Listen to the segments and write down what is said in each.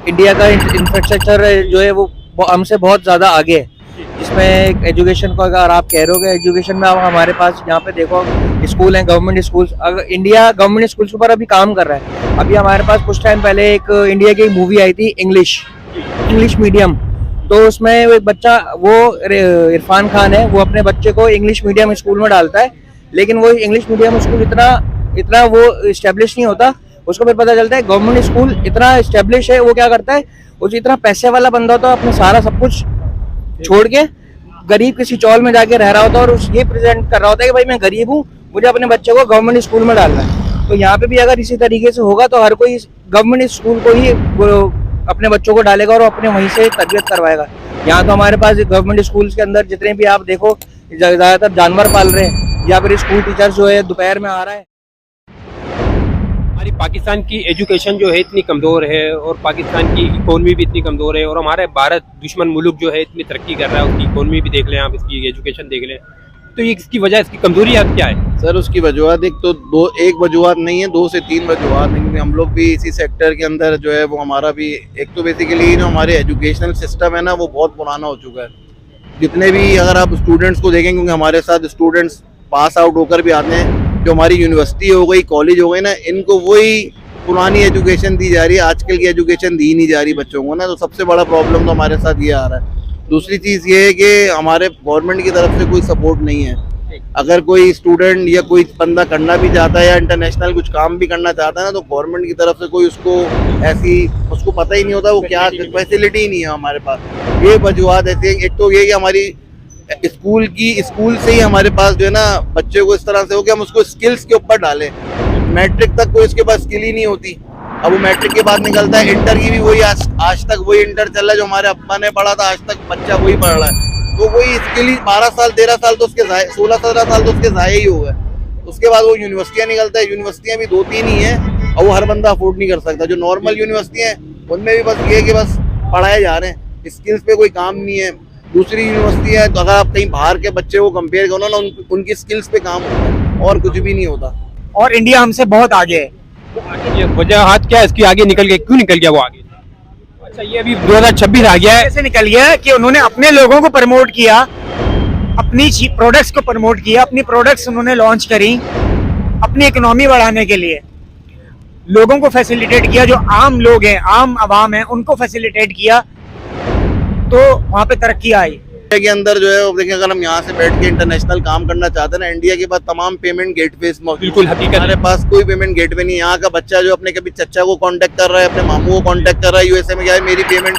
India का infrastructure जो है वो हमसे बहुत ज़्यादा आगे है। जिसमें एजुकेशन को अगर आप कह रहे हो कि एजुकेशन में, आप हमारे पास यहाँ पे देखो स्कूल हैं, गवर्नमेंट स्कूल्स। अगर इंडिया गवर्नमेंट स्कूल्स के ऊपर अभी काम कर रहा है। अभी हमारे पास कुछ टाइम पहले एक इंडिया की मूवी आई थी, इंग्लिश मीडियम। तो उसमें वो एक बच्चा, वो इरफान खान है, वो अपने बच्चे को इंग्लिश मीडियम स्कूल में डालता है। लेकिन वो इंग्लिश मीडियम स्कूल इतना वो इस्टेब्लिश नहीं होता। उसको फिर पता चलता है गवर्नमेंट स्कूल इतना इस्टेब्लिश है। वो क्या करता है, उस इतना पैसे वाला बंदा होता है, अपने सारा सब कुछ छोड़ के गरीब किसी चौल में जाके रह रहा होता है, और ये प्रेजेंट कर रहा होता है कि भाई मैं गरीब हूँ, मुझे अपने बच्चे को गवर्नमेंट स्कूल में डालना है। तो यहाँ पे भी अगर इसी तरीके से होगा तो हर कोई गवर्नमेंट स्कूल को ही अपने बच्चों को डालेगा और अपने वहीं से तरबियत करवाएगा। यहाँ तो हमारे पास गवर्नमेंट स्कूल्स के अंदर जितने भी आप देखो, ज्यादातर जानवर पाल रहे हैं, या फिर स्कूल टीचर जो है दोपहर में आ रहा है। हमारी पाकिस्तान की एजुकेशन जो है इतनी कमज़ोर है, और पाकिस्तान की इकोनॉमी भी इतनी कमज़ोर है, और हमारे भारत दुश्मन मुल्क जो है इतनी तरक्की कर रहा है, उसकी इकोनॉमी भी देख लें आप, इसकी एजुकेशन देख लें, तो ये इसकी वजह, इसकी कमजोरियात क्या है? सर उसकी वजूहत एक वजूहत नहीं है, 2 से 3 वजूहत नहीं। हम लोग भी इसी सेक्टर के अंदर जो है वो हमारा भी एक तो बेसिकली जो हमारे एजुकेशनल सिस्टम है ना, वो बहुत पुराना हो चुका है। जितने भी अगर आप स्टूडेंट्स को देखें, क्योंकि हमारे साथ स्टूडेंट्स पास आउट होकर भी आते हैं, जो हमारी यूनिवर्सिटी हो गई, कॉलेज हो गई ना, इनको वही पुरानी एजुकेशन दी जा रही है, आजकल की एजुकेशन दी नहीं जा रही बच्चों को ना। तो सबसे बड़ा प्रॉब्लम तो हमारे साथ ये आ रहा है। दूसरी चीज़ ये है कि हमारे गवर्नमेंट की तरफ से कोई सपोर्ट नहीं है। अगर कोई स्टूडेंट या कोई बंदा करना भी चाहता है या इंटरनेशनल कुछ काम भी करना चाहता है ना, तो गवर्नमेंट की तरफ से कोई उसको पता ही नहीं होता वो क्या फैसिलिटी ही नहीं है हमारे पास। ये वजूहत ऐसे, एक तो ये कि हमारी स्कूल से ही हमारे पास जो है ना, बच्चे को इस तरह से हो कि हम उसको स्किल्स के ऊपर डालें। मैट्रिक तक कोई उसके पास स्किल ही नहीं होती। अब वो मैट्रिक के बाद निकलता है, इंटर की भी वही आज तक वही इंटर चल रहा है जो हमारे अब्बा ने पढ़ा था, आज तक बच्चा वही पढ़ रहा है। तो वही इसके लिए 12 साल 13 साल तो उसके 16-17 साल तो उसके ज़ाया ही हो गए। उसके बाद वो यूनिवर्सिटियाँ निकलता है, यूनिवर्सिटियाँ भी 2-3 ही हैं, और वो हर बंदा अफोर्ड नहीं कर सकता। जो नॉर्मल यूनिवर्सिटियाँ हैं उनमें भी बस ये कि बस पढ़ाए जा रहे हैं, स्किल्स पे कोई काम नहीं है। दूसरी यूनिवर्सिटी है तो अगर आप कहीं बाहर के बच्चे को कंपेयर करो ना, उनकी स्किल्स पे काम होता है और कुछ भी नहीं होता। और इंडिया हमसे बहुत आगे है। वजह क्या है इसकी, आगे निकल गया, क्यों निकल गया वो आगे? अच्छा, ये अभी 2026 आ गया है, कैसे निकल गया कि उन्होंने अपने लोगों को प्रमोट किया, अपनी प्रोडक्ट्स को प्रमोट किया, अपनी प्रोडक्ट्स उन्होंने लॉन्च करी अपनी इकोनॉमी बढ़ाने के लिए। लोगों को फैसिलिटेट किया, जो आम लोग हैं, आम आवाम है, उनको फैसिलिटेट किया, तो वहाँ पे तरक्की आई। के अंदर जो है देखिए, अगर हम यहाँ से बैठ के इंटरनेशनल काम करना चाहते हैं ना, इंडिया के पास तमाम पेमेंट गेटवेज बिल्कुल हकीकत, हमारे पास कोई पेमेंट गेटवे नहीं। यहाँ का बच्चा जो अपने कभी चचा को कांटेक्ट कर रहा है, अपने मामू को कांटेक्ट कर रहा है, यूएसए में क्या है मेरी पेमेंट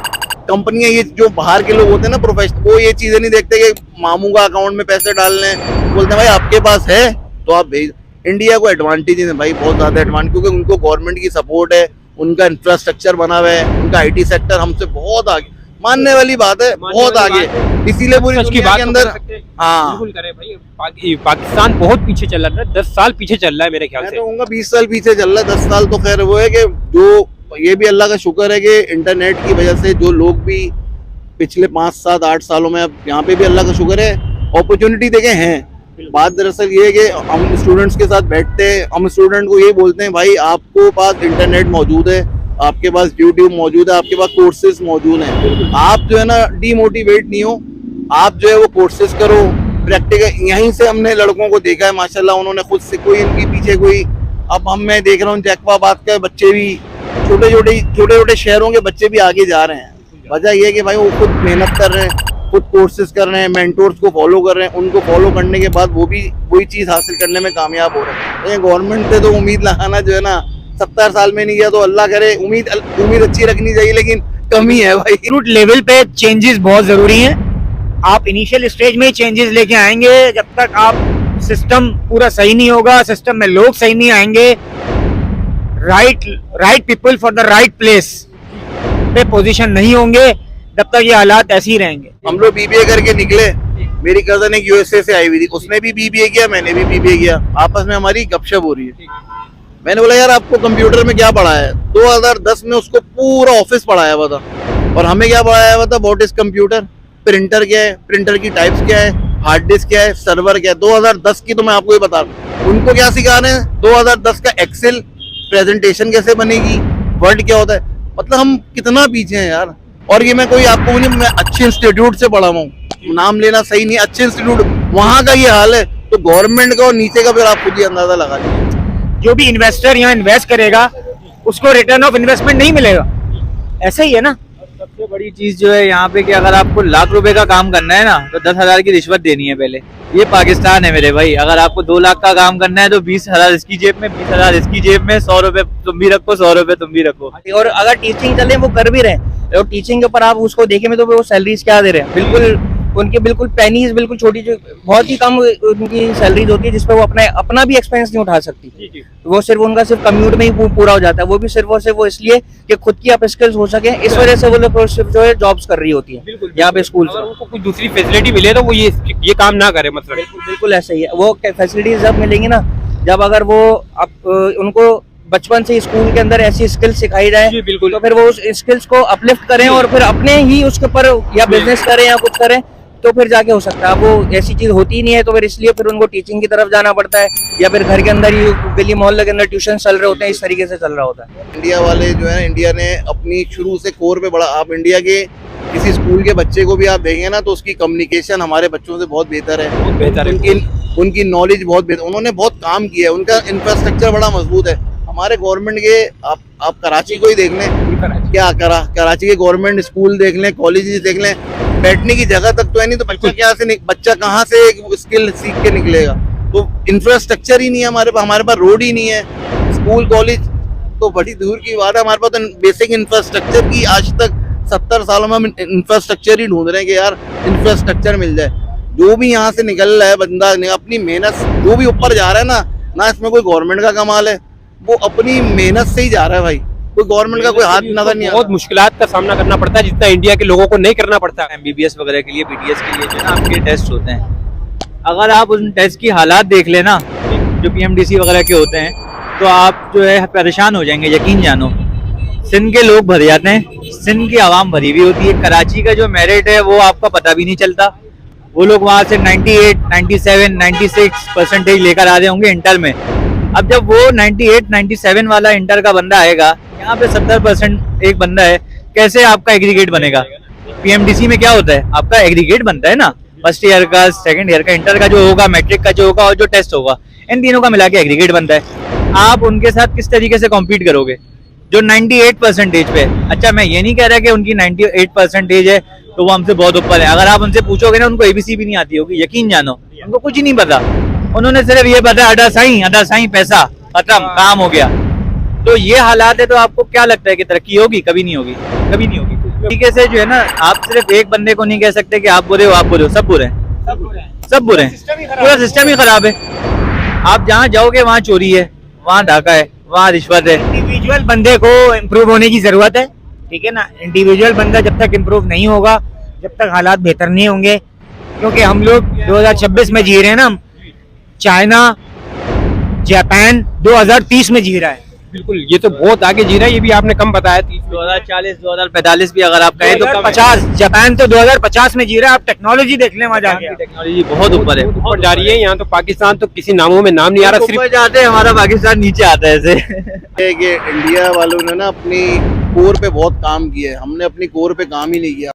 कंपनियां, ये जो बाहर के लोग होते हैं ना प्रोफेशनल, वो ये चीजें नहीं देखते कि मामू का अकाउंट में पैसे डालने, बोलते हैं भाई आपके पास है तो आप भेज। इंडिया को एडवांटेज है भाई, बहुत ज्यादा एडवांटेज, क्योंकि उनको गवर्नमेंट की सपोर्ट है, उनका इंफ्रास्ट्रक्चर बना हुआ है, उनका IT सेक्टर हमसे बहुत आगे, मानने वाली बात है, बहुत आगे। इसीलिए पूरी दुनिया के अंदर बिल्कुल करे भाई, पाकिस्तान बहुत पीछे चल रहा है, 10 साल पीछे चल रहा है मेरे ख्याल से। मैं तो कहूँगा 20 साल पीछे चल रहा है। 10 साल तो खैर वो है कि जो ये भी अल्लाह का शुक्र है कि इंटरनेट की वजह से जो लोग भी पिछले 5, 7, 8 सालों में, अब यहाँ पे भी अल्लाह का शुक्र है अपॉर्चुनिटी देखे हैं। बात दरअसल ये है कि हम स्टूडेंट्स के साथ बैठते हैं, हम स्टूडेंट को ये बोलते हैं भाई आपको पास इंटरनेट मौजूद है, आपके पास यूट्यूब मौजूद है, आपके पास कोर्सेज मौजूद हैं। आप जो है ना डीमोटिवेट नहीं हो, आप जो है वो कोर्सेज करो, प्रैक्टिकल। यहीं से हमने लड़कों को देखा है माशाल्लाह, उन्होंने खुद से कोई इनके पीछे कोई, अब मैं देख रहा हूँ जैकबाबाद के बच्चे भी, छोटे छोटे शहरों के बच्चे भी आगे जा रहे हैं। वजह यह है कि भाई वो खुद मेहनत कर रहे हैं, खुद कोर्सेज कर रहे हैं, मेंटोर्स को फॉलो कर रहे हैं, उनको फॉलो करने के बाद वो भी वही चीज़ हासिल करने में कामयाब हो रहे हैं। गवर्नमेंट से तो उम्मीद लगाना जो है ना 70 साल में नहीं किया तो अल्लाह करे, उम्मीद अच्छी रखनी चाहिए, लेकिन कमी है भाई। रूट लेवल पे चेंजेस बहुत जरूरी हैं। आप इनिशियल स्टेज में ही चेंजेस लेके आएंगे, जब तक आप सिस्टम पूरा सही नहीं होगा, सिस्टम में लोग सही नहीं आएंगे, right people for the right place पे पोजीशन नहीं होंगे, जब तक ये हालात ऐसे ही रहेंगे। हम लोग BBA करके निकले, मेरी कजन एक USA से आई हुई थी, उसने भी BBA किया, मैंने भी BBA किया, आपस में हमारी गपशप हो रही है। मैंने बोला यार आपको कंप्यूटर में क्या पढ़ाया है? 2010 में उसको पूरा ऑफिस पढ़ाया हुआ था, और हमें क्या पढ़ाया हुआ था, व्हाट इज कंप्यूटर, प्रिंटर क्या है, प्रिंटर की टाइप्स क्या है, हार्ड डिस्क क्या है, सर्वर क्या है। 2010 की तो मैं आपको ये बता रहा हूँ। उनको क्या सिखा रहे हैं 2010 का एक्सेल प्रेजेंटेशन कैसे बनेगी, वर्ड क्या होता है। मतलब हम कितना पीछे हैं यार। और ये मैं कोई आपको नहीं, मैं अच्छे इंस्टीट्यूट से पढ़ा हूँ, नाम लेना सही नहीं, अच्छे इंस्टीट्यूट वहाँ का ये हाल है, तो गवर्नमेंट का और नीचे का फिर आप खुद ही अंदाजा लगा लीजिए। जो भी इन्वेस्टर यहाँ इन्वेस्ट करेगा उसको रिटर्न ऑफ इन्वेस्टमेंट नहीं मिलेगा, ऐसे ही है ना। सबसे बड़ी चीज जो है यहाँ पे कि अगर आपको लाख रुपए का काम करना है ना तो 10,000 की रिश्वत देनी है पहले। ये पाकिस्तान है मेरे भाई। अगर आपको 2 लाख का काम करना है तो 20,000 इसकी जेब में, 20,000 इसकी जेब में, 100 रुपए तुम भी रखो, 100 रुपए तुम भी रखो। और अगर टीचिंग चले वो कर भी रहे हैं, और टीचिंग के ऊपर आप उसको देखेंगे तो वो सैलरीज क्या दे रहे हैं, बिल्कुल उनकी बिल्कुल पेनीज, बिल्कुल छोटी, बहुत ही कम उनकी सैलरीज होती है जिसपे वो अपना भी एक्सपेंस नहीं उठा सकती। वो सिर्फ उनका सिर्फ कम्यूट में ही पूरा हो जाता है, वो भी सिर्फ और सिर्फ वो इसलिए कि खुद की अप स्किल्स हो सके, इस वजह से वो लोग सिर्फ जो है जॉब्स कर रही होती है यहाँ पे स्कूल अगर उनको कुछ दूसरी फैसिलिटी मिले तो वो ये काम ना करे, मतलब बिल्कुल ऐसा ही है। वो फैसिलिटीज जब मिलेंगी ना, जब अगर वो उनको बचपन से स्कूल के अंदर ऐसी स्किल्स सिखाई जाए, जी, बिल्कुल। तो फिर वो उस स्किल्स को अपलिफ्ट करें और फिर अपने ही उसके ऊपर या बिजनेस करें या कुछ करें, तो फिर जाके हो सकता है। वो ऐसी चीज होती ही नहीं है, तो फिर इसलिए फिर उनको टीचिंग की तरफ जाना पड़ता है, या फिर घर के अंदर ही गली मोहल्ले के अंदर ट्यूशन चल रहे होते हैं, इस तरीके से चल रहा होता है। इंडिया वाले जो है, इंडिया ने अपनी शुरू से कोर पे बड़ा, आप इंडिया के किसी स्कूल के बच्चे को भी आप देखेंगे ना तो उसकी कम्युनिकेशन हमारे बच्चों से बहुत बेहतर है, बहुत बेहतर है। उनकी नॉलेज बहुत बेहतर, उन्होंने बहुत काम किया है, उनका इंफ्रास्ट्रक्चर बड़ा मजबूत है। हमारे गवर्नमेंट के आप कराची को ही देख लें, क्या करा, कराची के गवर्नमेंट स्कूल देख लें, कॉलेजेस देख लें, बैठने की जगह तक तो है नहीं, तो बच्चा कहाँ से एक स्किल सीख के निकलेगा। तो इंफ्रास्ट्रक्चर ही नहीं है हमारे पास रोड ही नहीं है, स्कूल कॉलेज तो बड़ी दूर की बात है, हमारे पास तो बेसिक इंफ्रास्ट्रक्चर की आज तक 70 सालों में हम इंफ्रास्ट्रक्चर ही ढूंढ रहे हैं कि यार इंफ्रास्ट्रक्चर मिल जाए। जो भी यहाँ से निकल रहा है बंदा, अपनी मेहनत, जो भी ऊपर जा रहा है ना इसमें कोई गवर्नमेंट का कमाल है, वो अपनी मेहनत से ही जा रहा है भाई, कोई गवर्नमेंट का कोई हाथ नजर नहीं आ रहा। बहुत मुश्किलात का सामना करना पड़ता है जितना इंडिया के लोगों को नहीं करना पड़ता। MBBS वगैरह के लिए, BDS के लिए जो है ना आपके टेस्ट होते हैं। अगर आप उन टेस्ट की हालात देख लेना जो PMDC वगैरह के होते हैं, तो आप जो है परेशान हो जाएंगे, यकीन जानो। सिंध के लोग भर जाते हैं, सिंध की आवाम भरी हुई होती है। कराची का जो मेरिट है वो आपका पता भी नहीं चलता। वो लोग वहाँ से 98, 97, 96% लेकर आ रहे होंगे इंटर में। अब जब वो 98, 97 वाला इंटर का बंदा आएगा, यहाँ पे 70% एक बंदा है, कैसे आपका एग्रीगेट बनेगा? PMDC में क्या होता है, आपका एग्रीगेट बनता है ना, फर्स्ट ईयर का, सेकंड ईयर का, इंटर का जो होगा, मैट्रिक का जो होगा और जो टेस्ट होगा, इन तीनों का मिला के एग्रीगेट बनता है। आप उनके साथ किस तरीके से कॉम्पीट करोगे जो 98% पे? अच्छा, मैं ये नहीं कह रहा कि उनकी 98% है तो वो हमसे बहुत ऊपर है। अगर आप उनसे पूछोगे ना, उनको ABC भी नहीं आती होगी, यकीन जानो, उनको कुछ ही नहीं पता। उन्होंने सिर्फ ये पता अदा साई पैसा, खत्म, काम हो गया। तो ये हालात है, तो आपको क्या लगता है कि तरक्की होगी? कभी नहीं होगी, कभी नहीं होगी। तरीके से जो है ना, आप सिर्फ एक बंदे को नहीं कह सकते कि आप बुरे हो, आप बुरे हो, सब बुरे हैं, सब बुरे हैं, पूरा सिस्टम ही खराब है। आप जहाँ जाओगे वहाँ चोरी है, वहाँ डाका है, वहाँ रिश्वत है। इंडिविजुअल बंदे को इम्प्रूव होने की जरूरत है, ठीक है ना। इंडिविजुअल बंदा जब तक इम्प्रूव नहीं होगा, जब तक हालात बेहतर नहीं होंगे, क्योंकि हम लोग 2026 में जी रहे हैं ना, चाइना, जापान 2030 में जी रहा है। बिल्कुल, ये तो बहुत आगे जी रहा है, ये भी आपने कम बताया। 2040, 2045 भी अगर आप कहें तो कम है। 2050, जापान तो 2050 में जी रहा है। आप टेक्नोलॉजी देख लें, वहाँ जाके टेक्नोलॉजी बहुत ऊपर है, ऊपर जा रही है। यहाँ तो पाकिस्तान तो किसी नामों में नाम नहीं आ रहा, ऊपर जाते हैं, हमारा पाकिस्तान नीचे आता है ऐसे। कि इंडिया वालों ने ना अपनी कोर पे बहुत काम किया है, हमने अपनी कोर पे काम ही नहीं किया।